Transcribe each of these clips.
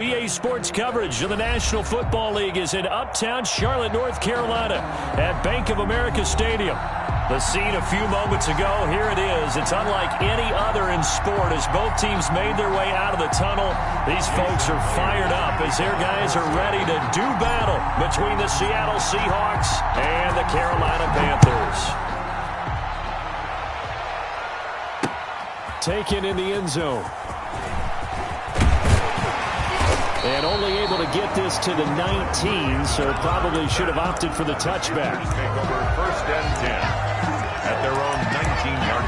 EA Sports coverage of the National Football League is in uptown Charlotte, North Carolina at Bank of America Stadium. The scene a few moments ago, here it is. It's unlike any other in sport as both teams made their way out of the tunnel. These folks are fired up as their guys are ready to do battle between the Seattle Seahawks and the Carolina Panthers. Taken in the end zone. And only able to get this to the 19, so probably should have opted for the touchback. Take over 1st and 10 at their own 19-yard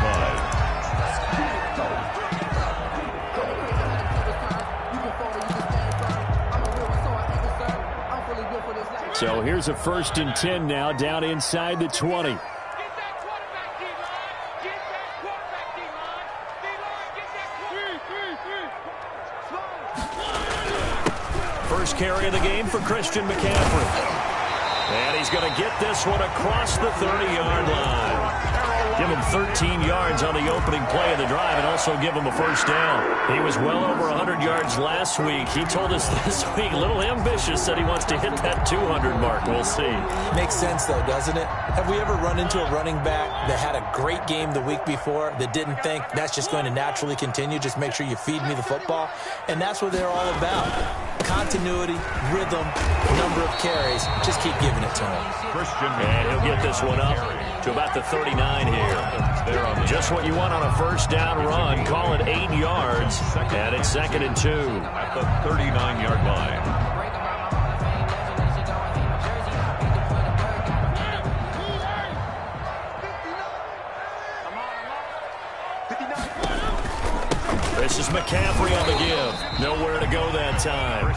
line. So here's a 1st and 10 now, down inside the 20. First carry of the game for Christian McCaffrey. And he's going to get this one across the 30-yard line. Give him 13 yards on the opening play of the drive and also give him a 1st down. He was well over 100 yards last week. He told us this week, a little ambitious, said he wants to hit that 200 mark. We'll see. Makes sense, though, doesn't it? Have we ever run into a running back that had a great game the week before that didn't think that's just going to naturally continue? Just make sure you feed me the football. And that's what they're all about. Continuity, rhythm, number of carries. Just keep giving it to him. And he'll get this one up to about the 39 here. Just what you want on a 1st down run. Call it 8 yards. And it's 2nd and 2. At the 39-yard line. This is McCaffrey on the give. Nowhere to go that time.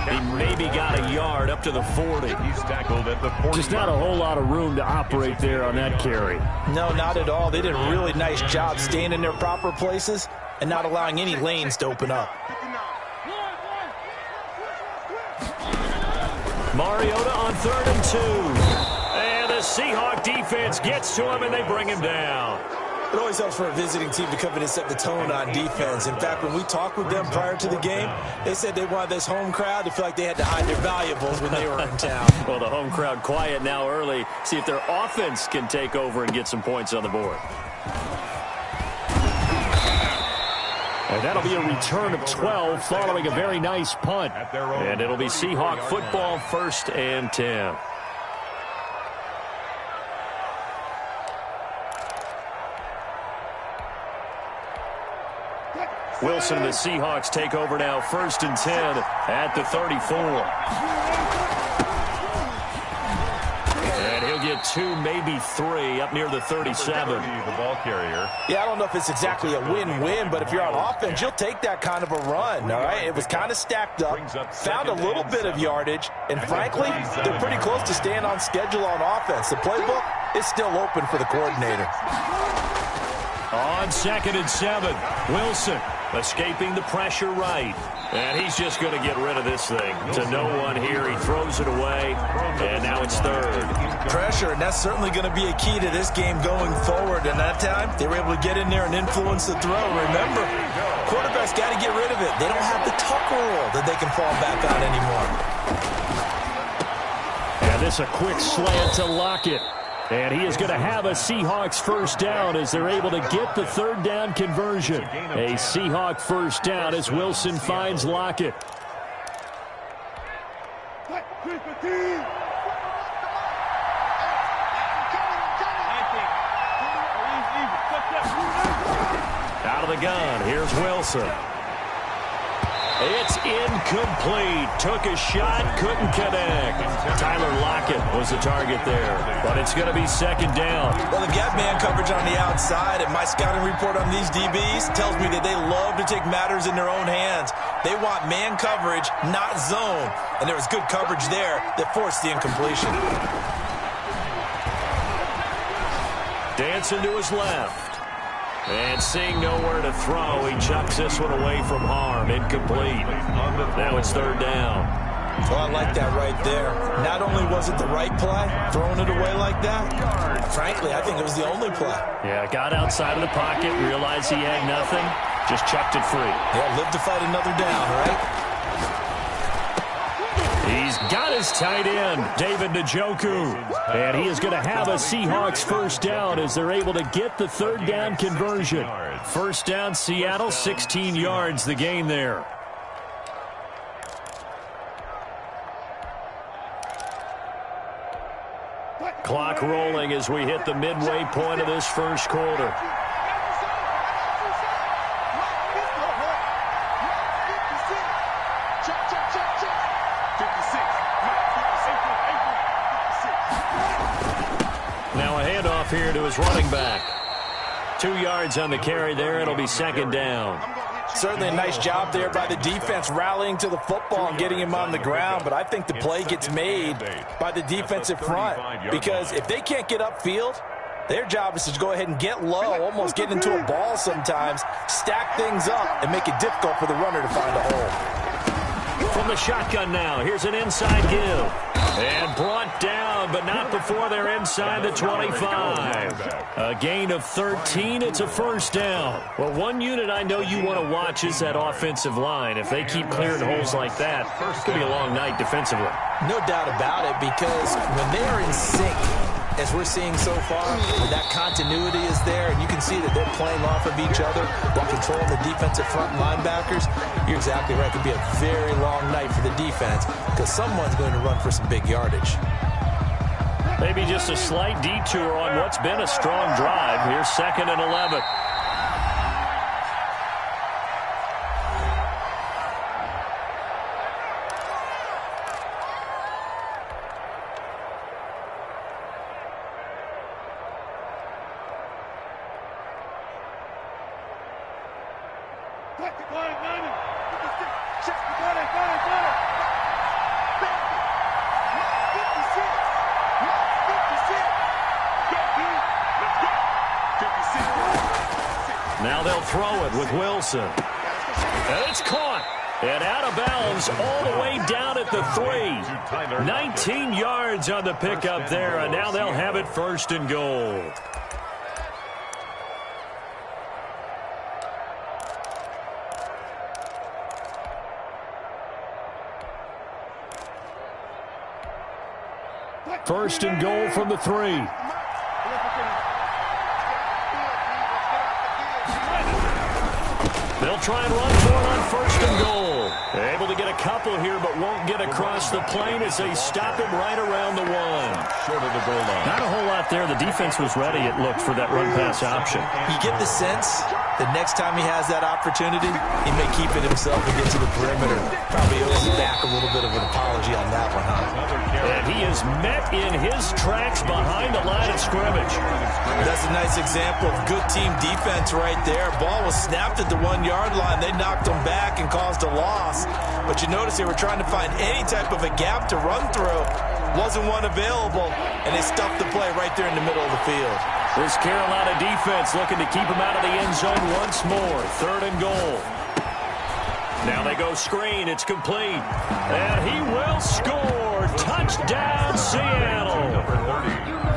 He maybe got a yard up to the 40. He's tackled at the 40. Just not a whole lot of room to operate there on that carry. No, not at all. They did a really nice job staying in their proper places and not allowing any lanes to open up. Mariota on 3rd and 2. And the Seahawk defense gets to him and they bring him down. It always helps for a visiting team to come in and set the tone on defense. In fact, when we talked with them prior to the game, they said they wanted this home crowd to feel like they had to hide their valuables when they were in town. Well, the home crowd quiet now early. See if their offense can take over and get some points on the board. And that'll be a return of 12 following a very nice punt. And it'll be Seahawk football 1st and 10. Wilson and the Seahawks take over now, 1st and 10 at the 34. And he'll get 2, maybe 3 up near the 37. The ball carrier. Yeah, I don't know if it's exactly a win-win, but if you're on offense, you'll take that kind of a run, all right? It was kind of stacked up, found a little bit of yardage, and frankly, they're pretty close to staying on schedule on offense. The playbook is still open for the coordinator. On 2nd and 7, Wilson escaping the pressure right. And he's just going to get rid of this thing to no one here. He throws it away, and now it's 3rd. Pressure, and that's certainly going to be a key to this game going forward. And that time, they were able to get in there and influence the throw. Remember, quarterbacks got to get rid of it. They don't have the tuck rule that they can fall back on anymore. And this a quick slant to Lockett. And he is going to have a Seahawks 1st down as they're able to get the 3rd down conversion. A Seahawk 1st down as Wilson finds Lockett. Out of the gun, here's Wilson. It's incomplete. Took a shot, couldn't connect. Tyler Lockett was the target there, but it's going to be 2nd down. Well, they've got man coverage on the outside, and my scouting report on these DBs tells me that they love to take matters in their own hands. They want man coverage, not zone, and there was good coverage there that forced the incompletion. Dancing to his left. And seeing nowhere to throw, he chucks this one away from harm. Incomplete. Now it's 3rd down. Well, I like that right there. Not only was it the right play, throwing it away like that, frankly, I think it was the only play. Yeah, got outside of the pocket, realized he had nothing, just chucked it free. Yeah, live to fight another down, right? He's got his tight end, David Njoku. And he is going to have a Seahawks first down as they're able to get the third down conversion. First down, Seattle, 16 yards the gain there. Clock rolling as we hit the midway point of this first quarter. Now a handoff here to his running back. 2 yards on the carry there. It'll be second down. Certainly a nice job there by the defense rallying to the football and getting him on the ground, but I think the play gets made by the defensive front because if they can't get upfield, their job is to go ahead and get low, almost get into a ball sometimes, stack things up, and make it difficult for the runner to find a hole. From the shotgun now, here's an inside give. And brought down, but not before they're inside the 25. A gain of 13, it's a first down. Well, one unit I know you want to watch is that offensive line. If they keep clearing holes like that, it's going to be a long night defensively. No doubt about it, because when they are in sync, as we're seeing so far, that continuity is there, and you can see that they're playing off of each other while controlling the defensive front linebackers. You're exactly right. It could be a very long night for the defense because someone's going to run for some big yardage. Maybe just a slight detour on what's been a strong drive. Here's 2nd and 11. Now they'll throw it with Wilson. And it's caught. And out of bounds all the way down at the 3. 19 yards on the pickup there, and now they'll have it 1st and goal. First and goal from the 3. They'll try and run for it on 1st and goal. Able to get a couple here, but won't get across the plane as they stop him right around the 1. Short of the goal line. Not a whole lot there. The defense was ready, it looked, for that run-pass option. You get the sense the next time he has that opportunity, he may keep it himself and get to the perimeter. Probably owes back a little bit of an apology on that one, huh? And he is met in his tracks behind the line of scrimmage. That's a nice example of good team defense right there. Ball was snapped at the 1-yard line. They knocked him back and caused a loss. But you notice they were trying to find any type of a gap to run through. Wasn't one available, and they stuffed the play right there in the middle of the field. This Carolina defense looking to keep him out of the end zone once more. 3rd and goal. Now they go screen. It's complete. And he will score. Touchdown, Seattle.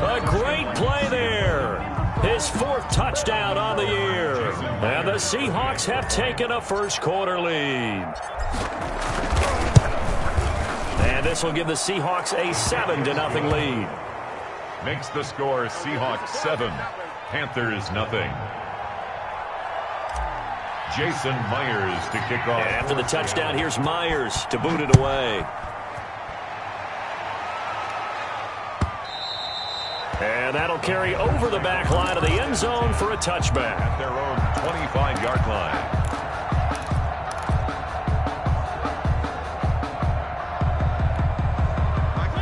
A great play there. His 4th touchdown on the year. And the Seahawks have taken a first quarter lead. And this will give the Seahawks a 7-0 lead. Makes the score Seahawks 7, Panthers 0. Jason Myers to kick off. After the touchdown, here's Myers to boot it away. And that'll carry over the back line of the end zone for a touchback. At their own 25-yard line.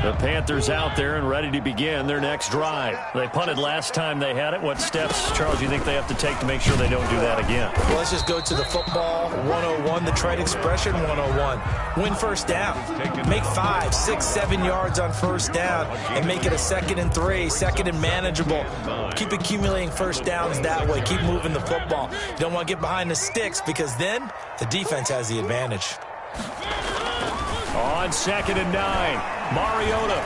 The Panthers out there and ready to begin their next drive. They punted last time they had it. What steps, Charles, do you think they have to take to make sure they don't do that again? Well, let's just go to the football 101, the trade expression 101. Win first down. Make 5, 6, 7 yards on first down and make it a 2nd and 3, 2nd and manageable. Keep accumulating first downs that way. Keep moving the football. You don't want to get behind the sticks because then the defense has the advantage. On 2nd and 9, Mariota.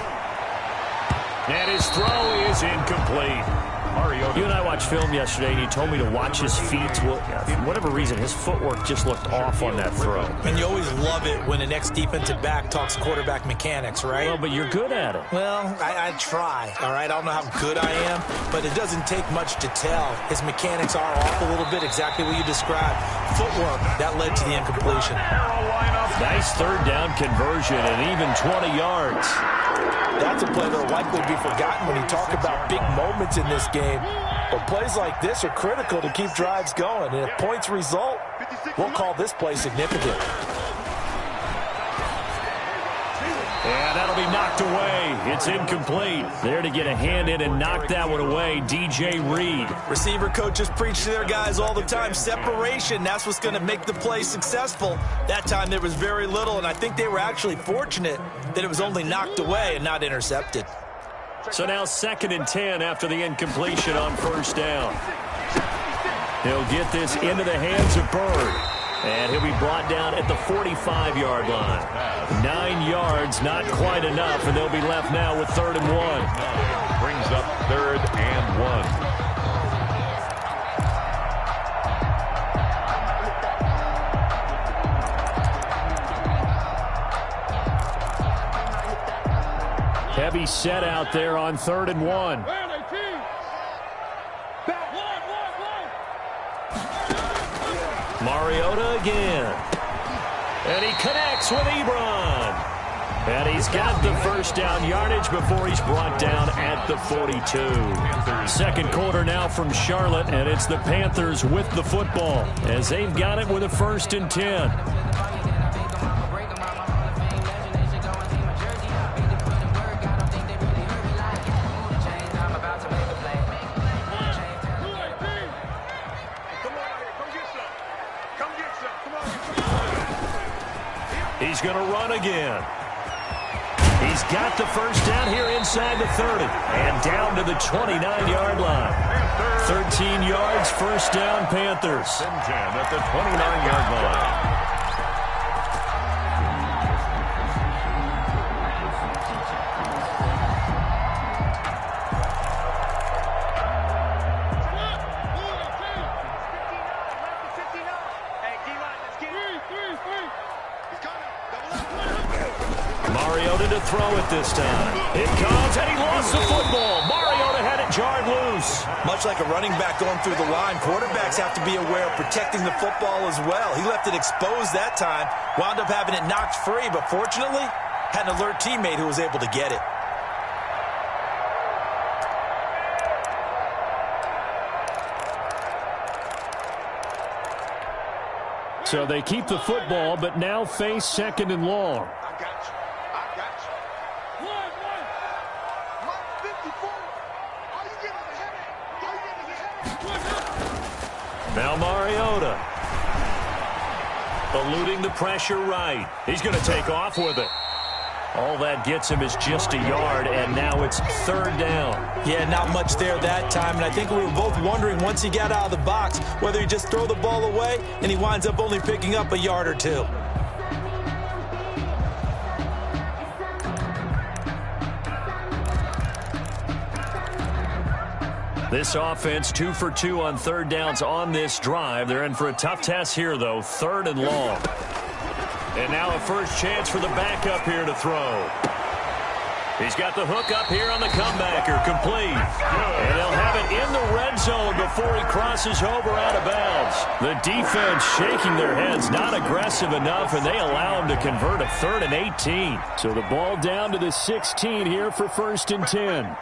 And his throw is incomplete. You and I watched film yesterday, and you told me to watch his feet. Well, for whatever reason, his footwork just looked off on that throw. And you always love it when the next defensive back talks quarterback mechanics, right? Well, but you're good at it. Well, I try, all right? I don't know how good I am, but it doesn't take much to tell. His mechanics are off a little bit, exactly what you described. Footwork, that led to the incompletion. Nice third down conversion and even 20 yards. That's a play that will likely be forgotten when you talk about big moments in this game. But plays like this are critical to keep drives going. And if points result, we'll call this play significant. And that'll be knocked away. It's incomplete. There to get a hand in and knock that one away, DJ Reed. Receiver coaches preach to their guys all the time. Separation, that's what's going to make the play successful. That time there was very little, and I think they were actually fortunate that it was only knocked away and not intercepted. So now 2nd and 10 after the incompletion on first down. He'll get this into the hands of Bird. And he'll be brought down at the 45-yard line. 9 yards, not quite enough, and they'll be left now with 3rd and 1. Brings up 3rd and 1. Heavy set out there on 3rd and 1. Mariota again. And he connects with Ebron. And he's got the first down yardage before he's brought down at the 42. Second quarter now from Charlotte, and it's the Panthers with the football as they've got it with a 1st and 10. He's going to run again. He's got the first down here inside the 30 and down to the 29-yard line. 13 yards, first down, Panthers. 10 at the 29-yard line. Mariota to throw it this time. It comes, and he lost the football. Mariota had it jarred loose. Much like a running back going through the line, quarterbacks have to be aware of protecting the football as well. He left it exposed that time, wound up having it knocked free, but fortunately, had an alert teammate who was able to get it. So they keep the football, but now face 2nd and long. Now Mariota. Eluding the pressure right. He's going to take off with it. All that gets him is just a yard, and now it's 3rd down. Yeah, not much there that time, and I think we were both wondering once he got out of the box whether he just throw the ball away, and he winds up only picking up a yard or two. This offense 2 for 2 on 3rd downs on this drive. They're in for a tough test here, though. 3rd and long. And now a first chance for the backup here to throw. He's got the hook up here on the comebacker, complete. And they'll have it in the red zone before he crosses over out of bounds. The defense shaking their heads, not aggressive enough, and they allow him to convert a 3rd and 18. So the ball down to the 16 here for 1st and 10.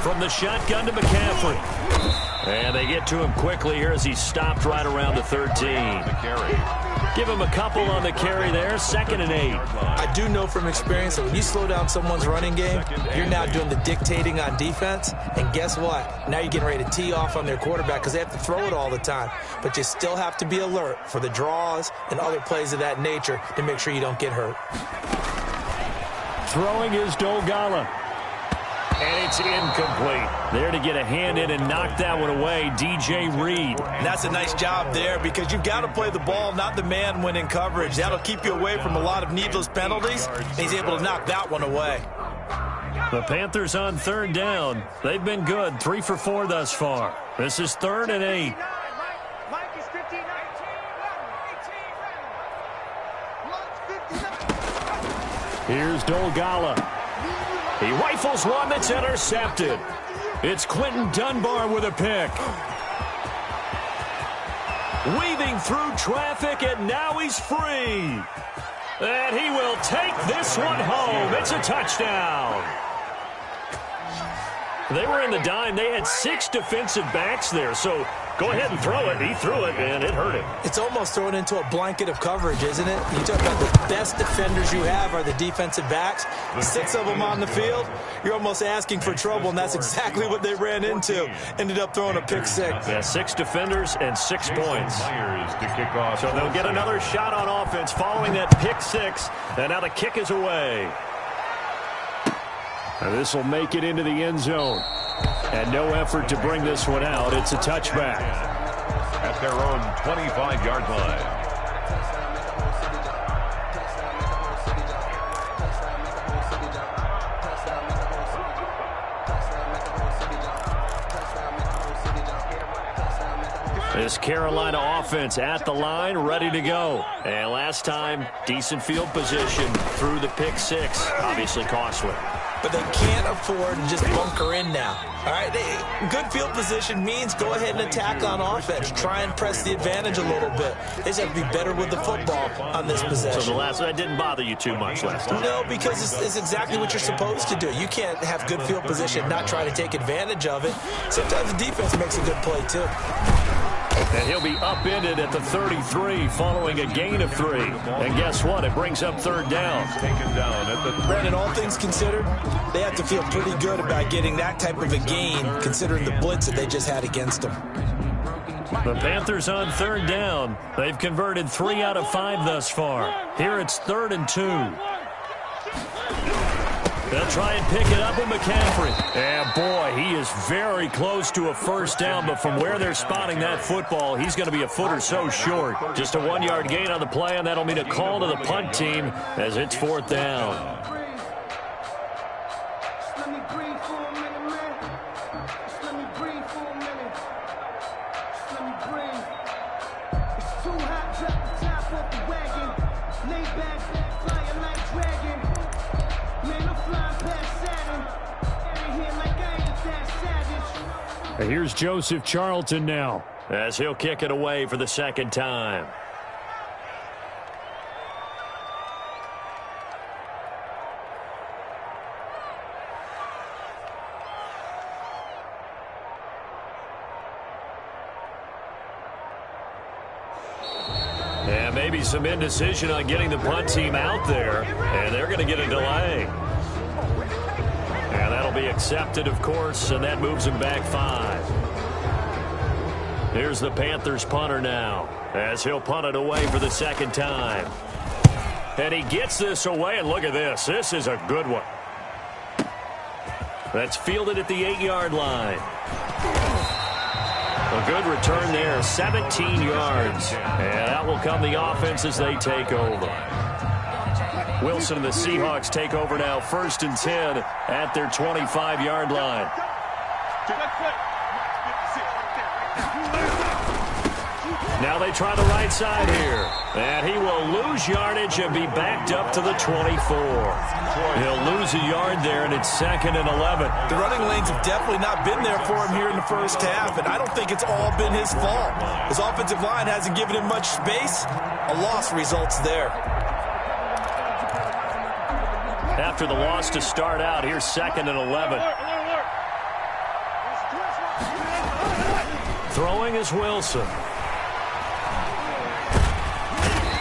From the shotgun to McCaffrey. And they get to him quickly here as he's stopped right around the 13. Give him a couple on the carry there. 2nd and 8. I do know from experience that when you slow down someone's running game, you're now doing the dictating on defense. And guess what? Now you're getting ready to tee off on their quarterback because they have to throw it all the time. But you still have to be alert for the draws and other plays of that nature to make sure you don't get hurt. Throwing is Dolgala. And it's incomplete. There to get a hand in and knock that one away, DJ Reed. And that's a nice job there because you've got to play the ball, not the man when in coverage. That'll keep you away from a lot of needless penalties. And he's able to knock that one away. The Panthers on third down. They've been good, 3 for 4 thus far. This is 3rd and 8. Here's Dolgala. He rifles one that's intercepted. It's Quentin Dunbar with a pick. Weaving through traffic, and now he's free. And he will take this one home. It's a touchdown. They were in the dime. They had 6 defensive backs there, so go ahead and throw it. He threw it, and it hurt him. It's almost thrown into a blanket of coverage, isn't it? You talk about the best defenders you have are the defensive backs. 6 of them on the field. You're almost asking for trouble, and that's exactly what they ran into. Ended up throwing a pick 6. Yeah, 6 defenders and 6 points. So they'll get another shot on offense following that pick 6, and now the kick is away. And this will make it into the end zone. And no effort to bring this one out. It's a touchback. At their own 25-yard line. This Carolina offense at the line, ready to go. And last time, decent field position through the pick 6. Obviously costly. But they can't afford to just bunker in now. All right, good field position means go ahead and attack on offense. Try and press the advantage a little bit. They just have to be better with the football on this possession. So that didn't bother you too much last time? No, because it's exactly what you're supposed to do. You can't have good field position, not try to take advantage of it. Sometimes the defense makes a good play, too. And he'll be upended at the 33 following a gain of 3. And guess what? It brings up 3rd down. Taken down at the Brandon, all things considered, they have to feel pretty good about getting that type of a gain considering the blitz that they just had against them. The Panthers on 3rd down. They've converted 3 out of 5 thus far. Here it's 3rd and 2. They'll try and pick it up with McCaffrey. And, boy, he is very close to a first down, but from where they're spotting that football, he's going to be a foot or so short. Just a 1-yard gain on the play, and that'll mean a call to the punt team as it's 4th down. And here's Joseph Charlton now as he'll kick it away for the 2nd time. And maybe some indecision on getting the punt team out there, and they're going to get a delay. And that'll be accepted, of course, and that moves him back 5. Here's the Panthers punter now as he'll punt it away for the 2nd time. And he gets this away, and look at this. This is a good one. That's fielded at the 8-yard line. A good return there, 17 yards. And out will come the offense as they take over. Wilson and the Seahawks take over now, 1st and 10 at their 25-yard line. Now they try the right side here. And he will lose yardage and be backed up to the 24. He'll lose a yard there, and it's 2nd and 11. The running lanes have definitely not been there for him here in the first half, and I don't think it's all been his fault. His offensive line hasn't given him much space. A loss results there. After the loss to start out, here's 2nd and 11. Throwing is Wilson.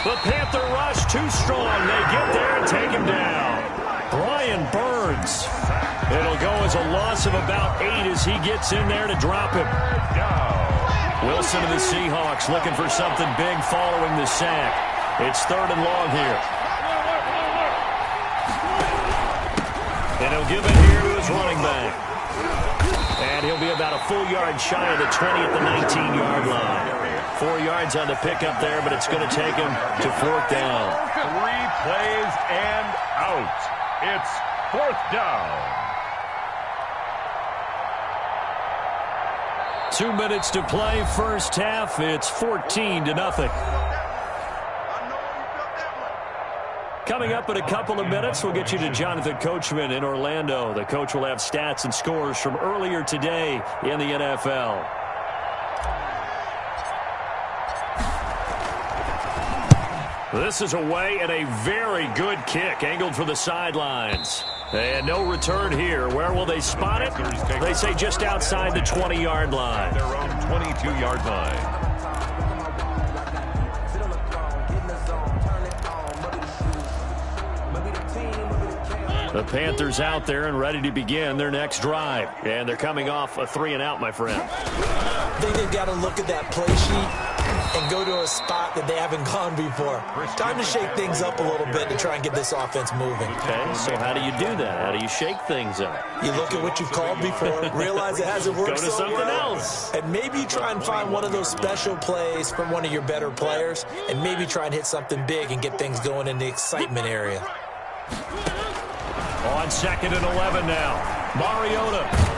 The Panther rush too strong. They get there and take him down. Brian Burns. It'll go as a loss of about 8 as he gets in there to drop him. Wilson and the Seahawks looking for something big following the sack. It's 3rd and long here. And he'll give it here to his running back. And he'll be about a full yard shy of the 20 at the 19-yard line. 4 yards on the pickup there, but it's going to take him to 4th down. 3 plays and out. It's 4th down. 2 minutes to play first half. It's 14-0. Coming up in a couple of minutes, we'll get you to Jonathan Coachman in Orlando. The coach will have stats and scores from earlier today in the NFL. This is away and a very good kick, angled for the sidelines. And no return here. Where will they spot it? They say just outside the 20-yard line. Their own 22-yard line. The Panthers out there and ready to begin their next drive. And they're coming off a 3-and-out, my friend. I think they've got to look at that play sheet and go to a spot that they haven't gone before. Time to shake things up a little bit to try and get this offense moving. Okay, so how do you do that? How do you shake things up? You look at what you've called before, realize it hasn't worked Go to something else. And maybe you try and find one of those special plays from one of your better players, and maybe try and hit something big and get things going in the excitement area. On 2nd and 11 now. Mariota.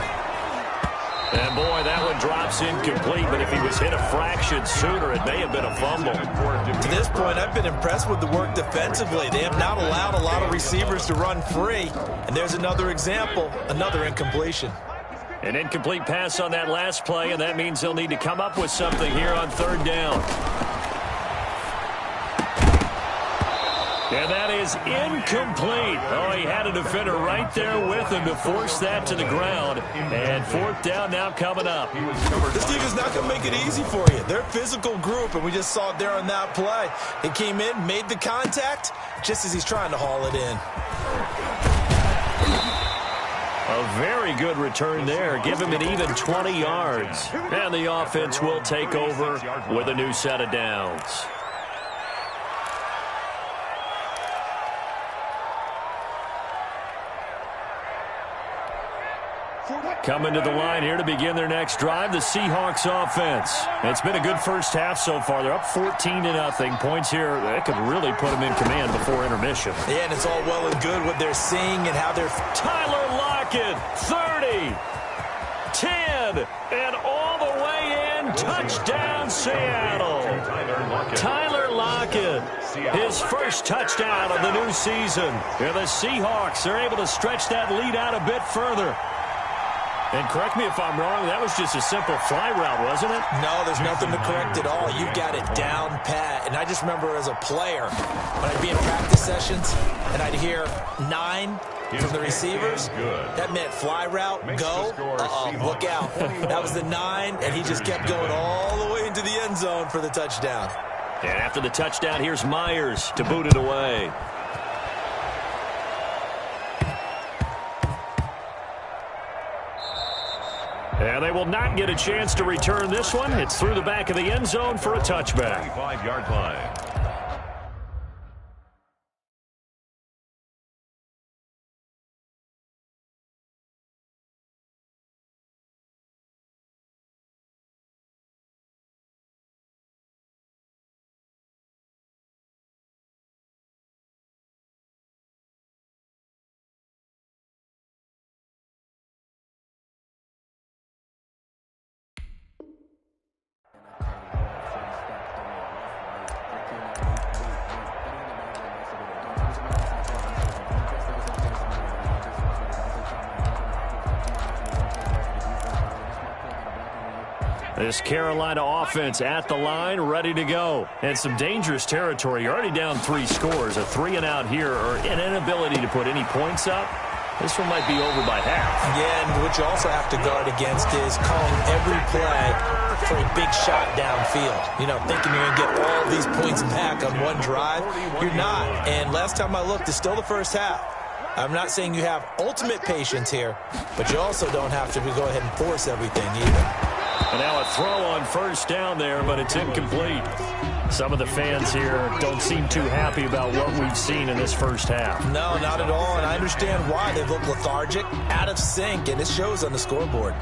And, boy, that one drops incomplete, but if he was hit a fraction sooner, it may have been a fumble. To this point, I've been impressed with the work defensively. They have not allowed a lot of receivers to run free. And there's another example, another incompletion. An incomplete pass on that last play, and that means they'll need to come up with something here on 3rd down. And that is incomplete. Oh, he had a defender right there with him to force that to the ground. And 4th down now coming up. This defense is not going to make it easy for you. They're a physical group, and we just saw it there on that play. He came in, made the contact, just as he's trying to haul it in. A very good return there. Give him an even 20 yards. And the offense will take over with a new set of downs. Coming to the line here to begin their next drive, the Seahawks offense. It's been a good first half so far. They're up 14-0. Points here, that could really put them in command before intermission. Yeah, and it's all well and good what they're seeing and how they're... Tyler Lockett, 30, 10, and all the way in. Touchdown, Seattle. Tyler Lockett, his first touchdown of the new season. And the Seahawks are able to stretch that lead out a bit further. And correct me if I'm wrong, that was just a simple fly route, wasn't it? No, there's nothing to correct at all. You've got it down pat. And I just remember as a player, when I'd be in practice sessions, and I'd hear 9 from the receivers, that meant fly route, go, look out. That was the 9, and he just kept going all the way into the end zone for the touchdown. And after the touchdown, here's Myers to boot it away. And they will not get a chance to return this one. It's through the back of the end zone for a touchback. 5-yard line. This Carolina offense at the line, ready to go. And some dangerous territory. You're already down 3 scores. A 3-and-out here, or an inability to put any points up. This one might be over by half. Yeah, and what you also have to guard against is calling every play for a big shot downfield. You know, thinking you're going to get all these points back on one drive. You're not. And last time I looked, it's still the first half. I'm not saying you have ultimate patience here, but you also don't have to go ahead and force everything either. And now a throw on first down there, but it's incomplete. Some of the fans here don't seem too happy about what we've seen in this first half. No, not at all, and I understand why. They look lethargic, out of sync, and it shows on the scoreboard.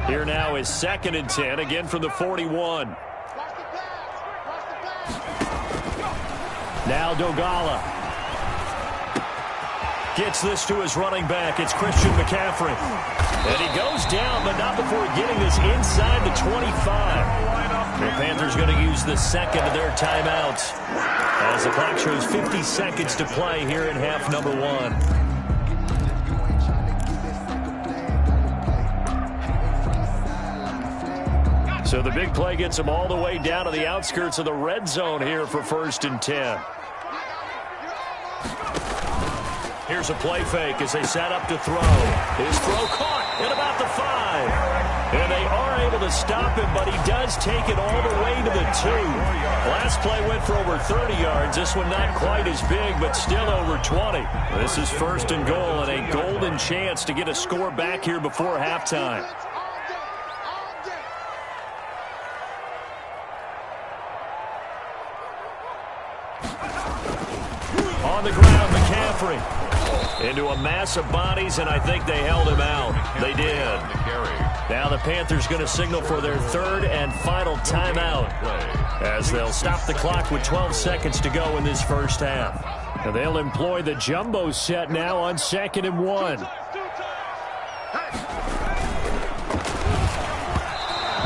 Here now is 2nd and 10, again from the 41. Now Dogala. Gets this to his running back. It's Christian McCaffrey. And he goes down, but not before getting this inside the 25. The Panthers going to use the second of their timeouts as the clock shows 50 seconds to play here in half number 1. So the big play gets them all the way down to the outskirts of the red zone here for 1st and 10. Here's a play fake as they set up to throw. His throw caught at about the 5. And they are able to stop him, but he does take it all the way to the 2. Last play went for over 30 yards. This one not quite as big, but still over 20. This is 1st and goal and a golden chance to get a score back here before halftime. On the ground, McCaffrey. Into a mass of bodies, and I think they held him out. They did. Now the Panthers going to signal for their 3rd and final timeout as they'll stop the clock with 12 seconds to go in this first half. And they'll employ the jumbo set now on 2nd and 1.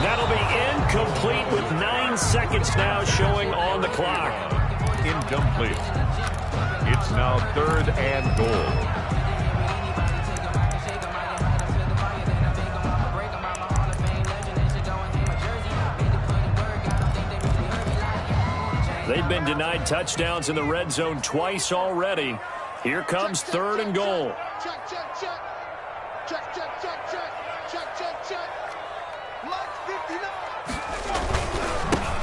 That'll be incomplete with 9 seconds now showing on the clock. Incomplete. It's now 3rd and goal. They've been denied touchdowns in the red zone twice already. Here comes 3rd and goal. Check, check, check. Check, check, check, check. Check, check, check. Like 59.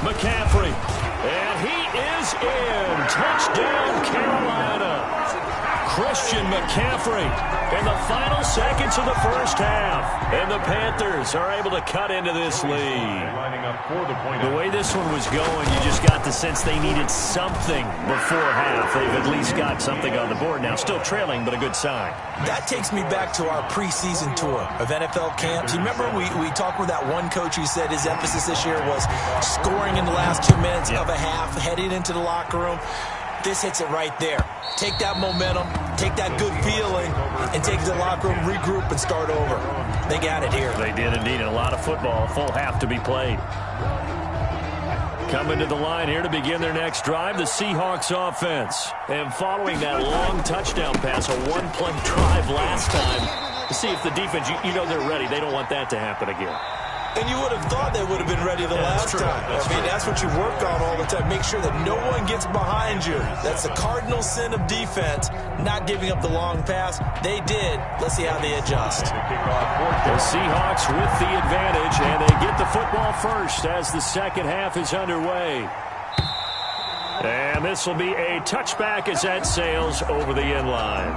McCaffrey. And he is in. Touchdown, Carolina. Christian McCaffrey in the final seconds of the first half. And the Panthers are able to cut into this lead. The way this one was going, you just got the sense they needed something before half. They've at least got something on the board now. Still trailing, but a good sign. That takes me back to our preseason tour of NFL camps. You remember we talked with that one coach who said his emphasis this year was scoring in the last 2 minutes of a half, heading into the locker room. This hits it right there. Take that momentum, take that good feeling, and take it to the locker room, regroup, and start over. They got it here. They did indeed. A lot of football, a full half to be played. Coming to the line here to begin their next drive, the Seahawks offense. And following that long touchdown pass, a one-play drive last time, to see if the defense, you know they're ready. They don't want that to happen again. And you would have thought they would have been ready the last time. That's what you work on all the time. Make sure that no one gets behind you. That's the cardinal sin of defense, not giving up the long pass. They did. Let's see how they adjust. The Seahawks with the advantage, and they get the football first as the second half is underway. And this will be a touchback as that sails over the end line.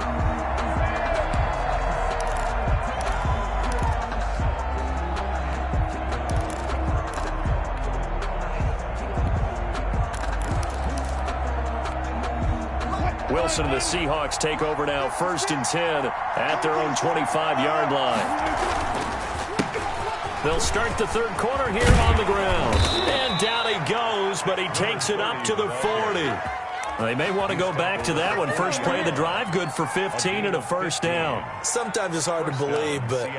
Wilson and the Seahawks take over now, 1st and 10 at their own 25-yard line. They'll start the third quarter here on the ground. And down he goes, but he takes it up to the 40. They may want to go back to that one. First play of the drive, good for 15 and a first down. Sometimes it's hard to believe, but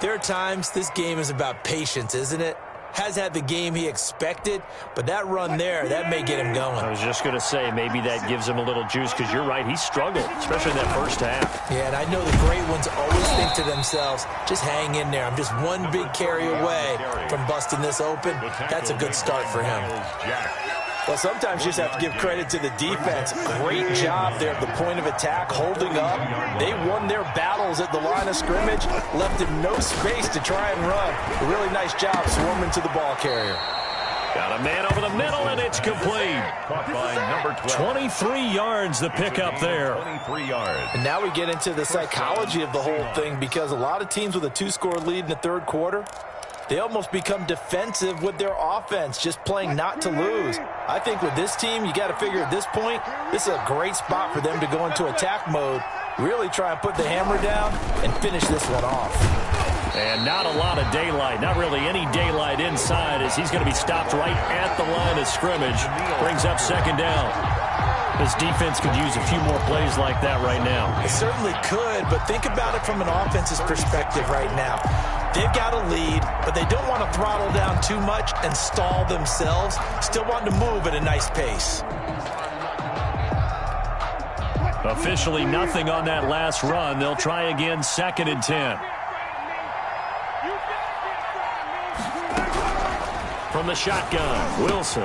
there are times this game is about patience, isn't it? Has had the game he expected, but that run there, that may get him going. I was just going to say, maybe that gives him a little juice, because you're right, he struggled, especially in that first half. Yeah, and I know the great ones always think to themselves, just hang in there. I'm just one big carry away from busting this open. That's a good start for him. Well, sometimes you just have to give credit to the defense. Great job there at the point of attack, holding up. They won their battles at the line of scrimmage, left him no space to try and run. A really nice job swarming to the ball carrier. Got a man over the middle, and it's complete. Caught by number 12. 23 yards the pickup there. 23 yards. And now we get into the psychology of the whole thing, because a lot of teams with a 2-score lead in the third quarter, they almost become defensive with their offense, just playing not to lose. I think with this team, you got to figure at this point, this is a great spot for them to go into attack mode, really try and put the hammer down and finish this one off. And not a lot of daylight, not really any daylight inside, as he's going to be stopped right at the line of scrimmage. Brings up second down. This defense could use a few more plays like that right now. It certainly could, but think about it from an offense's perspective right now. They've got a lead, but they don't want to throttle down too much and stall themselves. Still want to move at a nice pace. Officially nothing on that last run. They'll try again, 2nd and 10. From the shotgun, Wilson.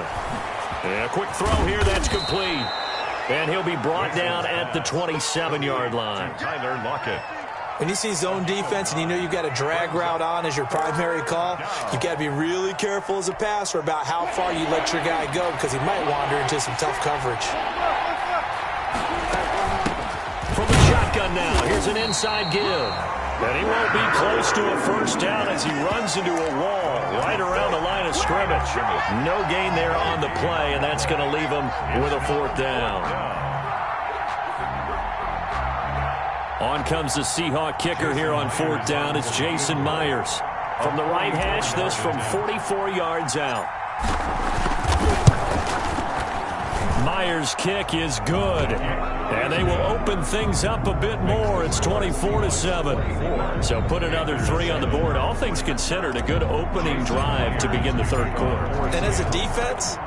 And a quick throw here, that's complete. And he'll be brought down at the 27-yard line. Tyler Lockett. When you see zone defense and you know you've got a drag route on as your primary call, you've got to be really careful as a passer about how far you let your guy go because he might wander into some tough coverage. From the shotgun now, here's an inside give. And he won't be close to a first down as he runs into a wall right around the line of scrimmage. No gain there on the play, and that's going to leave him with a 4th down. On comes the Seahawk kicker here on 4th down. It's Jason Myers. From the right hash, this from 44 yards out. Myers' kick is good. And they will open things up a bit more. It's 24-7. So put another 3 on the board. All things considered, a good opening drive to begin the 3rd quarter. And as a defense,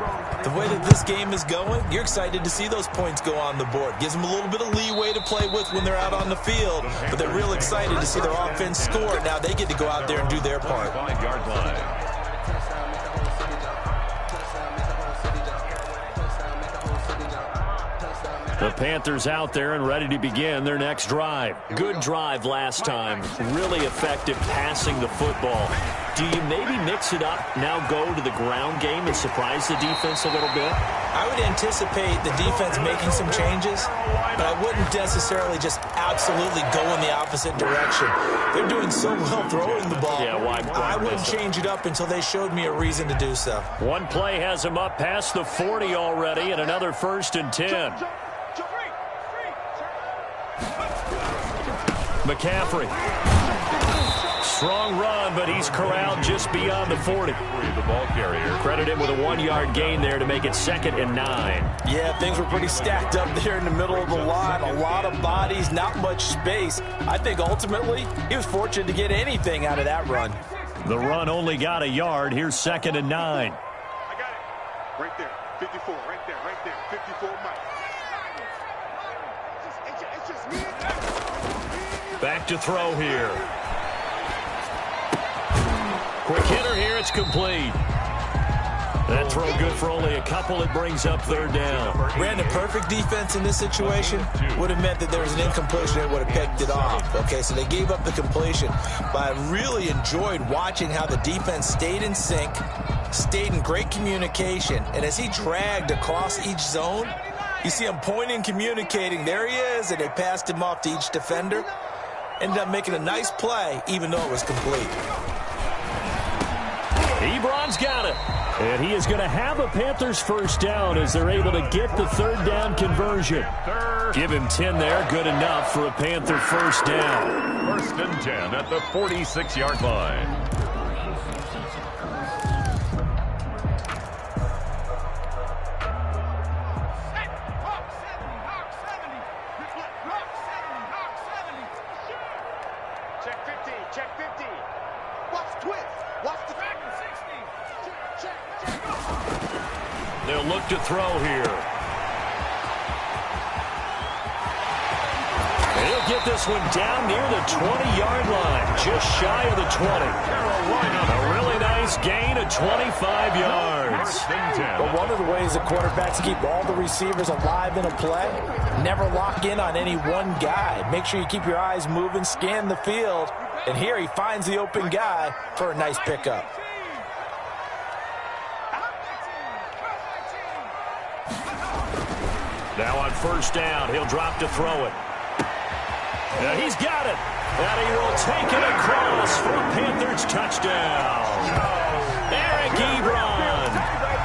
the way that this game is going, you're excited to see those points go on the board. Gives them a little bit of leeway to play with when they're out on the field. But they're real excited to see their offense score. Now they get to go out there and do their part. 5-yard line. The Panthers out there and ready to begin their next drive. Good drive last time. Really effective passing the football. Do you maybe mix it up, now go to the ground game and surprise the defense a little bit? I would anticipate the defense making some changes, but I wouldn't necessarily just absolutely go in the opposite direction. They're doing so well throwing the ball. Yeah, why I wouldn't change it up until they showed me a reason to do so. One play has him up past the 40 already, and another 1st and 10. McCaffrey. Strong run, but he's corralled just beyond the 40. The ball carrier. Credit him with a 1-yard gain there to make it 2nd and 9. Yeah, things were pretty stacked up there in the middle of the line. A lot of bodies, not much space. I think ultimately he was fortunate to get anything out of that run. The run only got a yard. Here's 2nd and 9. I got it. Right there. 54. Right there. 54 Mike. It's just me. Back to throw here. Quick hitter here. It's complete. That throw good for only a couple. It brings up 3rd down. Brandon, perfect defense in this situation would have meant that there was an incompletion that would have picked it off. Okay, so they gave up the completion. But I really enjoyed watching how the defense stayed in sync, stayed in great communication. And as he dragged across each zone, you see him pointing, communicating. There he is, and they passed him off to each defender. Ended up making a nice play, even though it was complete. Ebron's got it. And he is going to have a Panthers 1st down as they're able to get the 3rd down conversion. Give him 10 there. Good enough for a Panther 1st down. 1st and 10 at the 46-yard line. They'll look to throw here. And he'll get this one down near the 20-yard line, just shy of the 20. Carolina, a really nice gain of 25 yards. But one of the ways that quarterbacks keep all the receivers alive in a play, never lock in on any one guy. Make sure you keep your eyes moving, scan the field. And here he finds the open guy for a nice pickup. Now on 1st down, he'll drop to throw it. And he's got it. And he will take it across for a Panthers touchdown. Eric Ebron,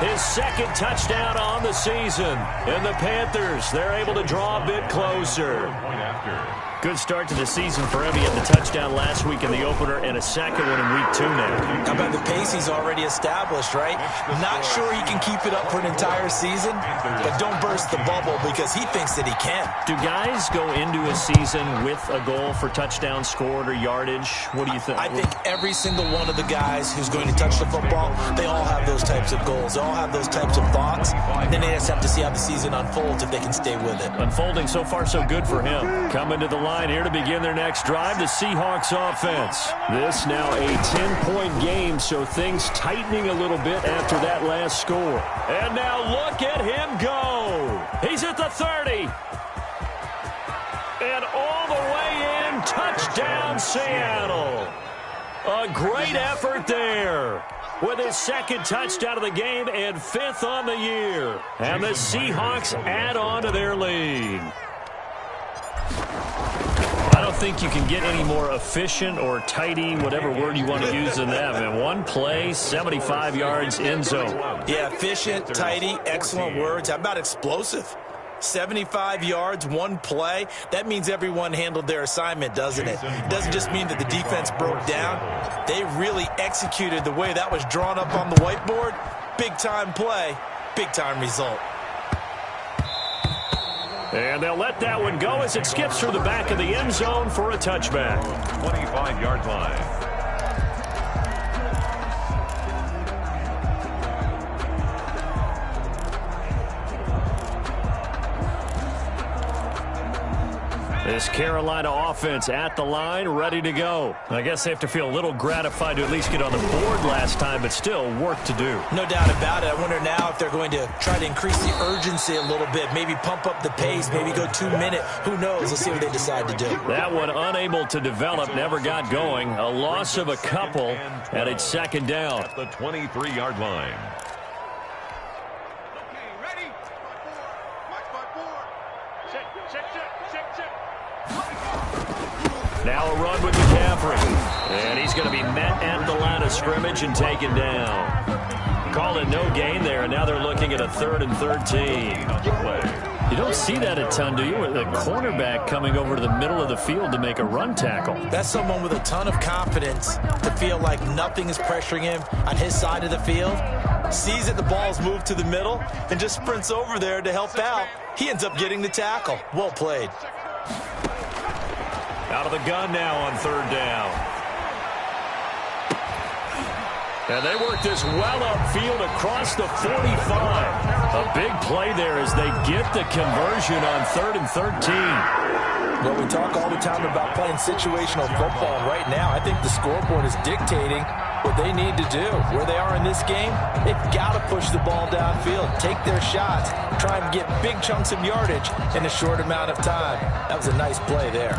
his 2nd touchdown on the season. And the Panthers, they're able to draw a bit closer. Point after. Good start to the season for him. He had the touchdown last week in the opener and a second one in week 2 now. How about the pace he's already established, right? Not sure he can keep it up for an entire season, but don't burst the bubble because he thinks that he can. Do guys go into a season with a goal for touchdown scored or yardage? What do you think? I think every single one of the guys who's going to touch the football, they all have those types of goals. They all have those types of thoughts. Then they just have to see how the season unfolds if they can stay with it. Unfolding so far so good for him. Coming to the line here to begin their next drive, the Seahawks offense. This now a 10-point game, so things tightening a little bit after that last score. And now look at him go. He's at the 30. And all the way in, touchdown Seattle. A great effort there. With his second touchdown of the game and 5th on the year. And the Seahawks add on to their lead. I don't think you can get any more efficient or tidy, whatever word you want to use than that. Man, one play, 75 yards, end zone. Yeah, efficient, tidy, excellent words. How about explosive? 75 yards, one play. That means everyone handled their assignment, doesn't it? It doesn't just mean that the defense broke down. They really executed the way that was drawn up on the whiteboard. Big-time play, big-time result. And they'll let that one go as it skips through the back of the end zone for a touchback. 25-yard line. This Carolina offense at the line, ready to go. I guess they have to feel a little gratified to at least get on the board last time, but still work to do. No doubt about it. I wonder now if they're going to try to increase the urgency a little bit, maybe pump up the pace, maybe go 2 minute. Who knows? Let's see what they decide to do. That one unable to develop, never got going. A loss of a couple, and it's second down. At the 23-yard line. Now a run with McCaffrey. And he's going to be met at the line of scrimmage and taken down. Called it no gain there, and now they're looking at a 3rd and 13. You don't see that a ton, do you? With a cornerback coming over to the middle of the field to make a run tackle. That's someone with a ton of confidence to feel like nothing is pressuring him on his side of the field. Sees that the ball's moved to the middle and just sprints over there to help out. He ends up getting the tackle. Well played. Out of the gun now on 3rd down. And they work this well upfield across the 45. A big play there as they get the conversion on 3rd and 13. Well, we talk all the time about playing situational football. And right now, I think the scoreboard is dictating what they need to do. Where they are in this game, they've got to push the ball downfield, take their shots, try and get big chunks of yardage in a short amount of time. That was a nice play there.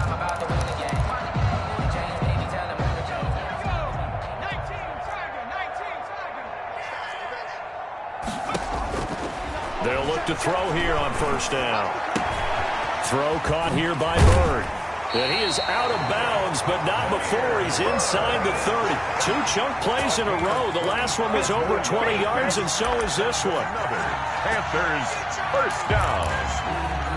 They'll look to throw here on 1st down. Throw caught here by Bird. And he is out of bounds, but not before he's inside the 30. 2 chunk plays in a row. The last one was over 20 yards, and so is this one. Panthers, 1st down.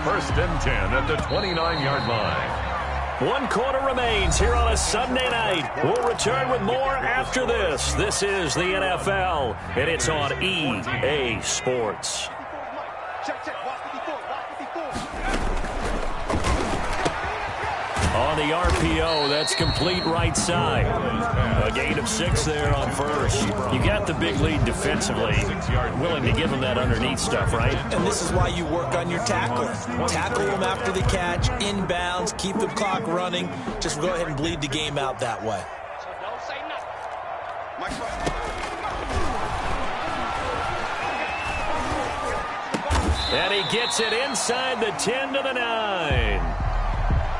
1st and 10 at the 29-yard line. 1 quarter remains here on a Sunday night. We'll return with more after this. This is the NFL, and it's on EA Sports. On the RPO, that's complete right side. A gain of 6 there on 1st. You got the big lead defensively. Willing to give them that underneath stuff, right? And this is why you work on your tackle. Tackle them after the catch, inbounds, keep the clock running. Just go ahead and bleed the game out that way. And he gets it inside the 10 to the 9.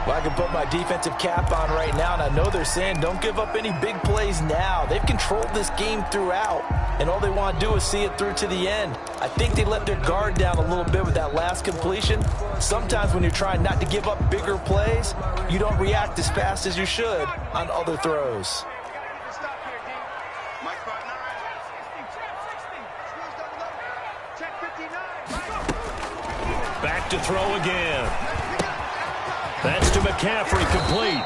Well, I can put my defensive cap on right now, and I know they're saying don't give up any big plays now. They've controlled this game throughout, and all they want to do is see it through to the end. I think they let their guard down a little bit with that last completion. Sometimes when you're trying not to give up bigger plays, you don't react as fast as you should on other throws. Back to throw again. That's to McCaffrey, complete.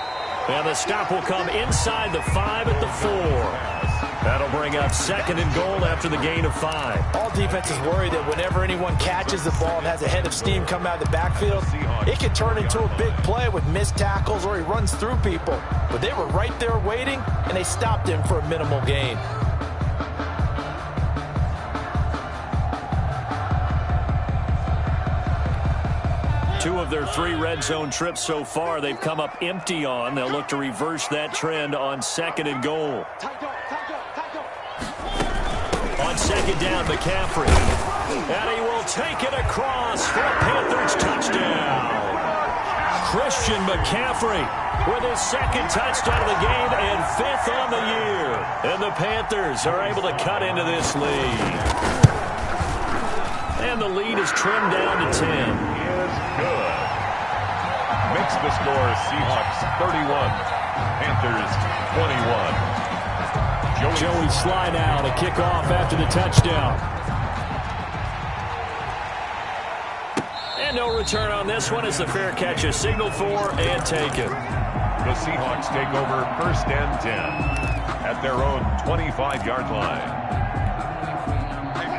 And the stop will come inside the 5 at the 4. That'll bring up 2nd and goal after the gain of 5. All defenses worry that whenever anyone catches the ball and has a head of steam come out of the backfield, it can turn into a big play with missed tackles or he runs through people. But they were right there waiting, and they stopped him for a minimal gain. Two of their 3 red zone trips so far, they've come up empty on. They'll look to reverse that trend on 2nd and goal. On 2nd down, McCaffrey. And he will take it across for a Panthers touchdown. Christian McCaffrey with his 2nd touchdown of the game and 5th on the year. And the Panthers are able to cut into this lead. And the lead is trimmed down to 10. Good. Makes the score Seahawks 31, Panthers 21. Joey Sly now to kick off after the touchdown. And no return on this one as the fair catch is signaled for and taken. The Seahawks take over 1st and 10 at their own 25-yard line.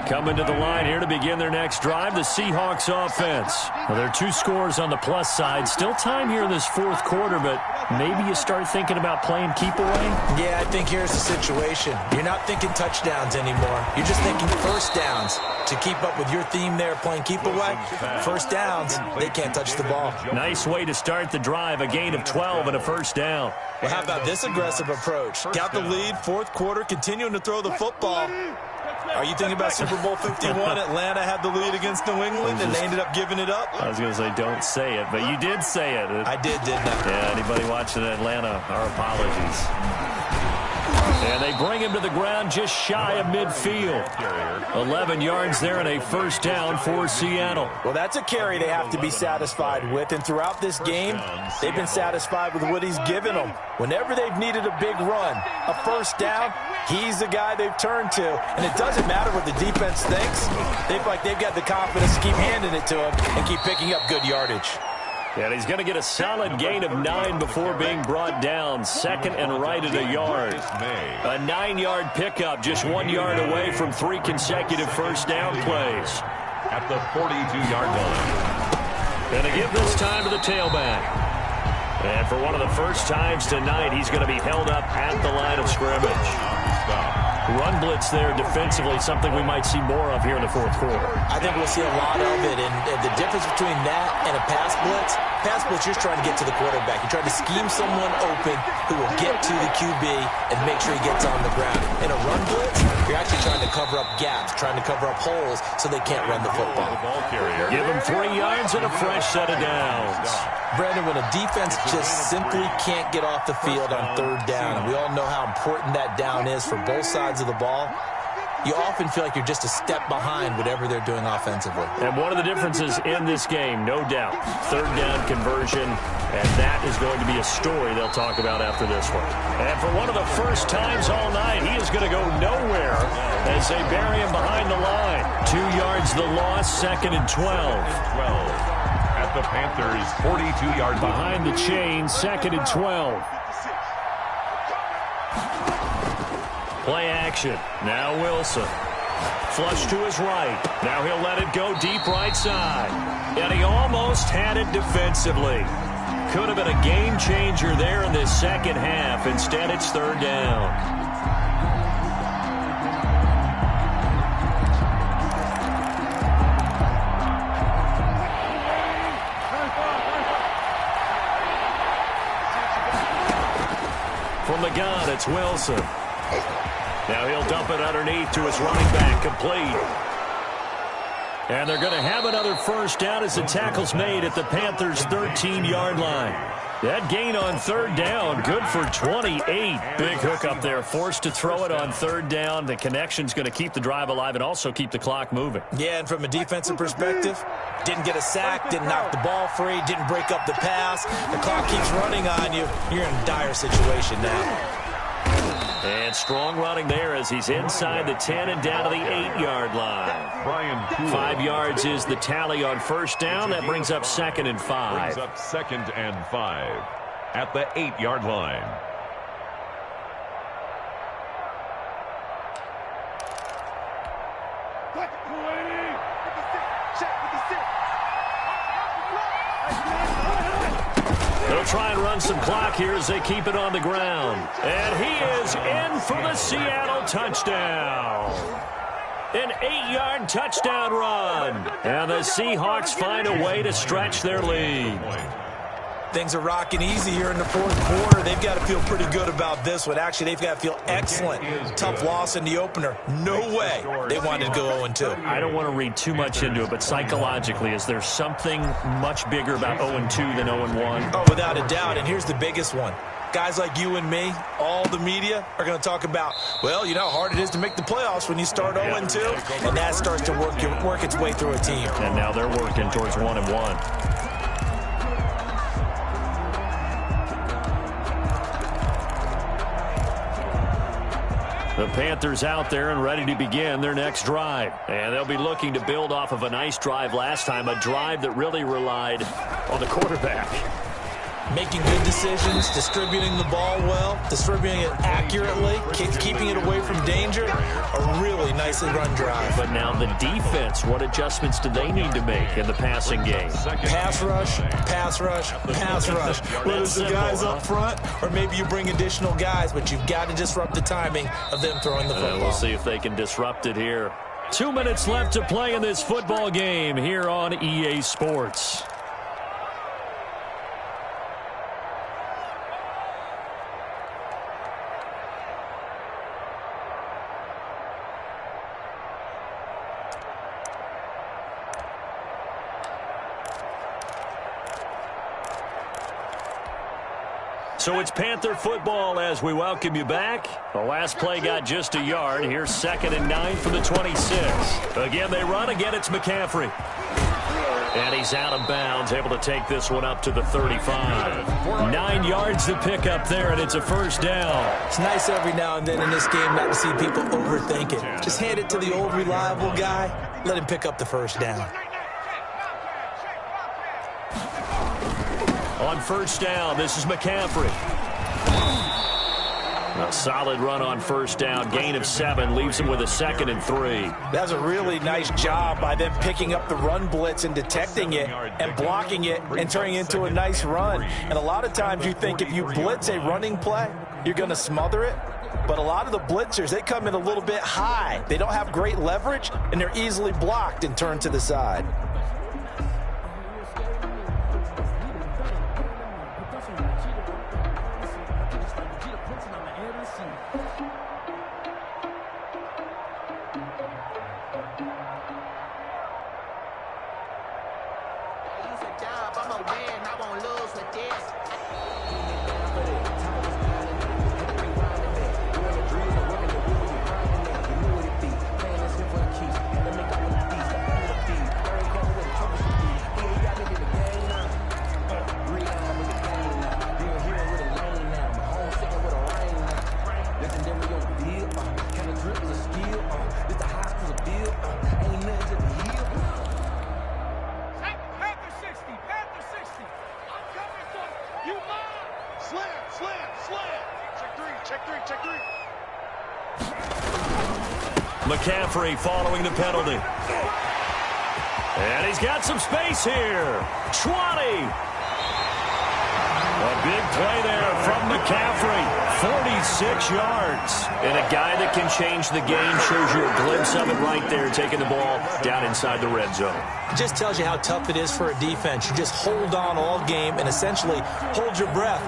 Coming to the line here to begin their next drive, the Seahawks offense. Well, there are 2 scores on the plus side. Still time here in this 4th quarter, but maybe you start thinking about playing keep away? Yeah, I think here's the situation. You're not thinking touchdowns anymore. You're just thinking first downs. To keep up with your theme there, playing keep away, first downs, they can't touch the ball. Nice way to start the drive, a gain of 12 and a 1st down. Well, how about this aggressive approach? Got the lead, 4th quarter, continuing to throw the football. Are you thinking about Super Bowl 51? Atlanta had the lead against New England, and they ended up giving it up? I was going to say, don't say it, but you did say it. I did, didn't I? Yeah, anybody watching Atlanta, our apologies. And they bring him to the ground just shy of midfield. 11 yards there and a 1st down for Seattle. Well, that's a carry they have to be satisfied with. And throughout this game, they've been satisfied with what he's given them. Whenever they've needed a big run, a 1st down, he's the guy they've turned to. And it doesn't matter what the defense thinks. They feel like they've got the confidence to keep handing it to him and keep picking up good yardage. And he's going to get a solid gain of 9 before being brought down. 2nd and right at a yard. A 9-yard pickup, just 1 yard away from 3 consecutive 1st down plays. At the 42-yard line. And to give this time to the tailback. And for one of the first times tonight, he's going to be held up at the line of scrimmage. Run blitz there defensively, something we might see more of here in the 4th quarter. I think we'll see a lot of it, and the difference between that and a pass blitz, you're trying to get to the quarterback. You're trying to scheme someone open who will get to the QB and make sure he gets on the ground. In a run blitz, you're actually trying to cover up gaps, trying to cover up holes so they can't run the football. Give him 3 yards and a fresh set of downs. Brandon, when a defense just simply can't get off the field on 3rd down, and we all know how important that down is for both sides of the ball, you often feel like you're just a step behind whatever they're doing offensively. And one of the differences in this game, no doubt, 3rd down conversion, and that is going to be a story they'll talk about after this one. And for one of the first times all night, he is going to go nowhere as they bury him behind the line. 2 yards the loss, 2nd and 12. At the Panthers' 42-yard line. Behind the chain, 2nd and 12. Play action. Now Wilson. Flush to his right. Now he'll let it go deep right side. And he almost had it defensively. Could have been a game changer there in this 2nd half. Instead, it's 3rd down. From the gun, it's Wilson. Now he'll dump it underneath to his running back, complete. And they're going to have another 1st down as the tackle's made at the Panthers' 13-yard line. That gain on 3rd down, good for 28. Big hook up there, forced to throw it on 3rd down. The connection's going to keep the drive alive and also keep the clock moving. Yeah, and from a defensive perspective, didn't get a sack, didn't knock the ball free, didn't break up the pass. The clock keeps running on you. You're in a dire situation now. And strong running there as he's inside the 10 and down to the 8-yard line. 5 yards is the tally on first down. That brings up 2nd and 5. Brings up 2nd and 5 at the 8-yard line. They'll try and run some clock here as they keep it on the ground. And he is in for the Seattle touchdown. An 8-yard touchdown run. And the Seahawks find a way to stretch their lead. Things are rocking easy here in the fourth quarter. They've got to feel pretty good about this one. Actually, they've got to feel excellent. Tough loss in the opener. No way they wanted to go 0-2. I don't want to read too much into it, but psychologically, is there something much bigger about 0-2 than 0-1? Oh, without a doubt. And here's the biggest one. Guys like you and me, all the media, are going to talk about, well, you know how hard it is to make the playoffs when you start 0-2. And that starts to work its way through a team. And now they're working towards 1-1. The Panthers out there and ready to begin their next drive. And they'll be looking to build off of a nice drive last time, a drive that really relied on the quarterback. Making good decisions, distributing the ball well, distributing it accurately, keeping it away from danger. A really nicely run drive. But now the defense, what adjustments do they need to make in the passing game? Pass rush, pass rush, pass rush. Whether it's the guys up front or maybe you bring additional guys, but you've got to disrupt the timing of them throwing the football. We'll see if they can disrupt it here. 2 minutes left to play in this football game here on EA Sports. So it's Panther football as we welcome you back. The last play got just a yard. Here's 2nd and 9 from the 26. Again, they run. Again, it's McCaffrey. And he's out of bounds, able to take this one up to the 35. 9 yards to pick up there, and it's a first down. It's nice every now and then in this game not to see people overthink it. Just hand it to the old reliable guy. Let him pick up the first down. On first down, this is McCaffrey. A solid run on first down. Gain of 7 leaves him with a 2nd and 3. That's a really nice job by them picking up the run blitz and detecting it and blocking it and turning it into a nice run. And a lot of times you think if you blitz a running play, you're going to smother it. But a lot of the blitzers, they come in a little bit high. They don't have great leverage, and they're easily blocked and turned to the side. McCaffrey following the penalty. And he's got some space here. 20. A big play there from McCaffrey. 46 yards. And a guy that can change the game. Shows you a glimpse of it right there, taking the ball down inside the red zone. It just tells you how tough it is for a defense. You just hold on all game and essentially hold your breath.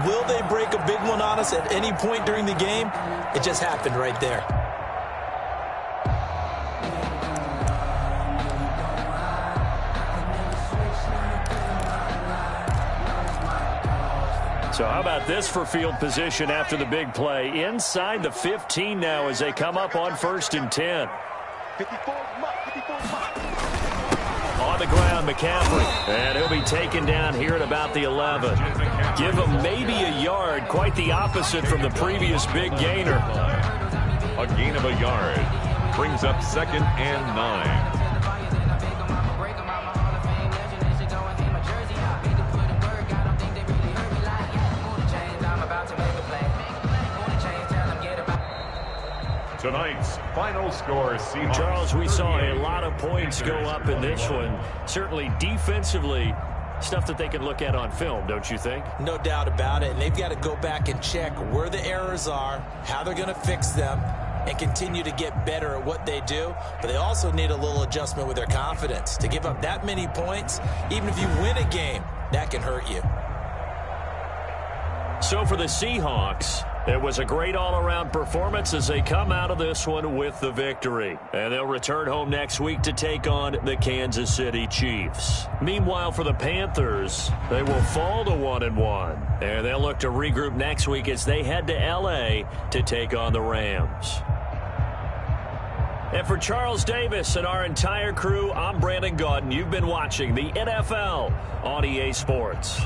Will they break a big one on us at any point during the game? It just happened right there. So how about this for field position after the big play? Inside the 15 now as they come up on 1st and 10. On the ground McCaffrey. And he'll be taken down here at about the 11. Give him maybe a yard, quite the opposite from the previous big gainer. A gain of a yard brings up 2nd and 9. Tonight's final score, Seahawks. Charles, we saw a lot of points go up in this one. Certainly defensively, stuff that they can look at on film, don't you think? No doubt about it. And they've got to go back and check where the errors are, how they're going to fix them, and continue to get better at what they do. But they also need a little adjustment with their confidence. To give up that many points, even if you win a game, that can hurt you. So for the Seahawks, it was a great all-around performance as they come out of this one with the victory. And they'll return home next week to take on the Kansas City Chiefs. Meanwhile, for the Panthers, they will fall to 1-1. And they'll look to regroup next week as they head to L.A. to take on the Rams. And for Charles Davis and our entire crew, I'm Brandon Gaudin. You've been watching the NFL on EA Sports.